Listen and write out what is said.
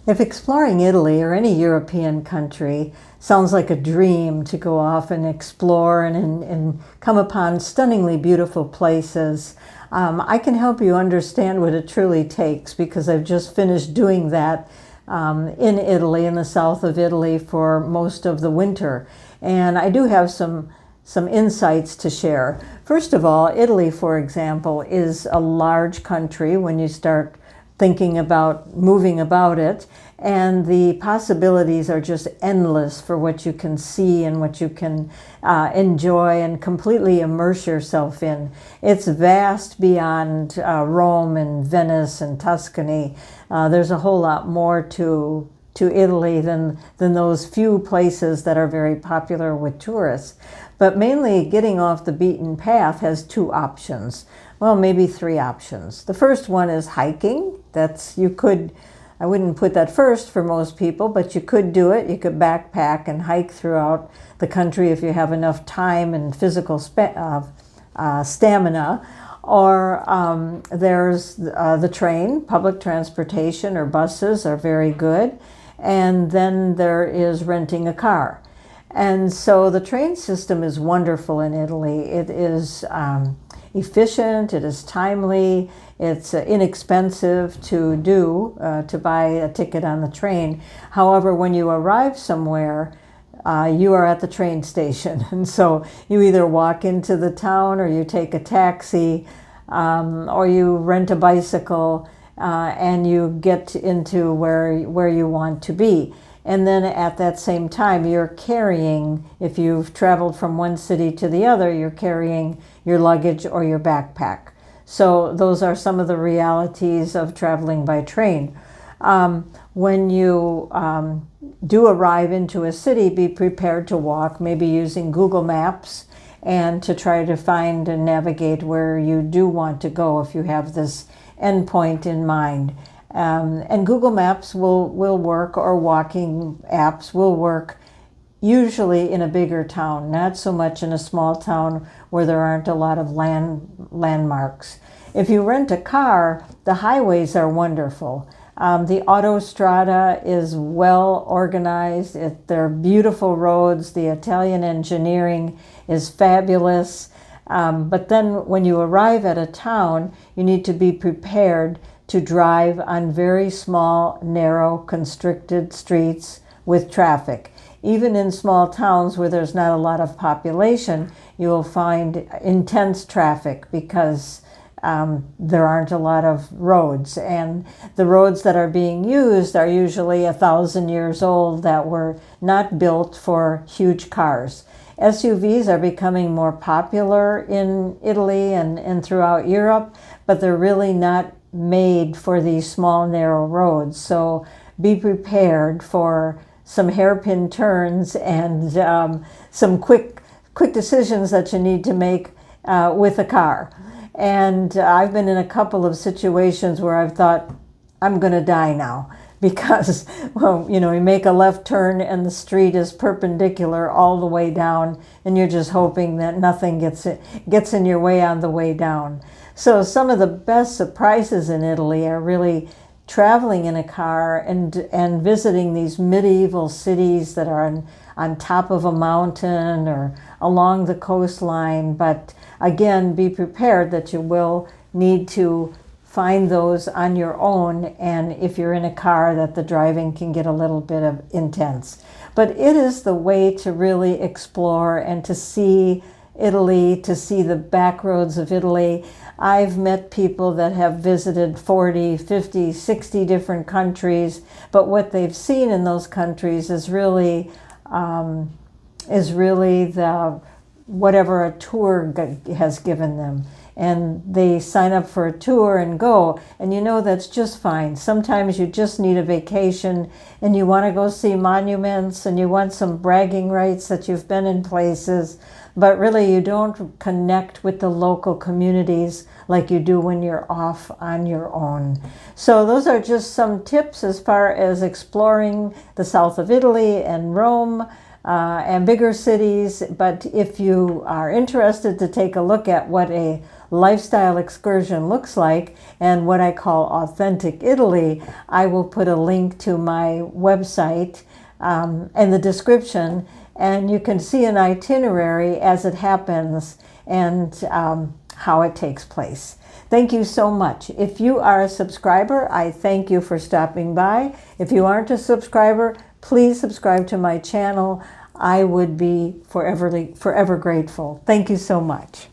If exploring Italy or any European country sounds like a dream to go off and explore and come upon stunningly beautiful places, I can help you understand what it truly takes because I've just finished doing that in Italy, in the south of Italy, for most of the winter. And I do have some insights to share. First of all, Italy, for example, is a large country when you start thinking about moving about it, and the possibilities are just endless for what you can see and what you can enjoy and completely immerse yourself in. It's vast beyond Rome and Venice and Tuscany. There's a whole lot more to Italy than those few places that are very popular with tourists. But mainly getting off the beaten path has two options. Well, maybe three options. The first one is hiking. I wouldn't put that first for most people, but you could do it. You could backpack and hike throughout the country if you have enough time and physical stamina. Or there's the train. Public transportation or buses are very good. And then there is renting a car. And so the train system is wonderful in Italy. It is efficient, it is timely, it's inexpensive to buy a ticket on the train. However, when you arrive somewhere, you are at the train station. And so you either walk into the town or you take a taxi or you rent a bicycle and you get into where you want to be. And then at that same time, you're carrying, if you've traveled from one city to the other, you're carrying your luggage or your backpack. So those are some of the realities of traveling by train. When you do arrive into a city, be prepared to walk, maybe using Google Maps, and to try to find and navigate where you do want to go if you have this endpoint in mind. And Google Maps will work, or walking apps will work, usually in a bigger town, not so much in a small town where there aren't a lot of landmarks. If you rent a car, the highways are wonderful. The autostrada is well organized. They're beautiful roads. The Italian engineering is fabulous. But then when you arrive at a town, you need to be prepared to drive on very small, narrow, constricted streets with traffic. Even in small towns where there's not a lot of population, you will find intense traffic because there aren't a lot of roads. And the roads that are being used are usually 1,000 years old that were not built for huge cars. SUVs are becoming more popular in Italy and throughout Europe, but they're really not made for these small, narrow roads. So be prepared for some hairpin turns and some quick decisions that you need to make with a car. And I've been in a couple of situations where I've thought, I'm going to die now, because, well, you make a left turn and the street is perpendicular all the way down, and you're just hoping that nothing gets in your way on the way down. So some of the best surprises in Italy are really traveling in a car and visiting these medieval cities that are on top of a mountain or along the coastline. But again, be prepared that you will need to find those on your own, and if you're in a car, that the driving can get a little bit of intense. But it is the way to really explore and to see Italy, to see the back roads of Italy. I've met people that have visited 40, 50, 60 different countries, but what they've seen in those countries is really the whatever a tour has given them. And they sign up for a tour and go, and that's just fine. Sometimes you just need a vacation and you want to go see monuments and you want some bragging rights that you've been in places, but really you don't connect with the local communities like you do when you're off on your own. So those are just some tips as far as exploring the south of Italy and Rome. and bigger cities. But if you are interested to take a look at what a lifestyle excursion looks like and what I call authentic Italy, I will put a link to my website in the description, and you can see an itinerary as it happens and how it takes place. Thank you so much. If you are a subscriber, I thank you for stopping by. If you aren't a subscriber, please subscribe to my channel. I would be forever grateful. Thank you so much.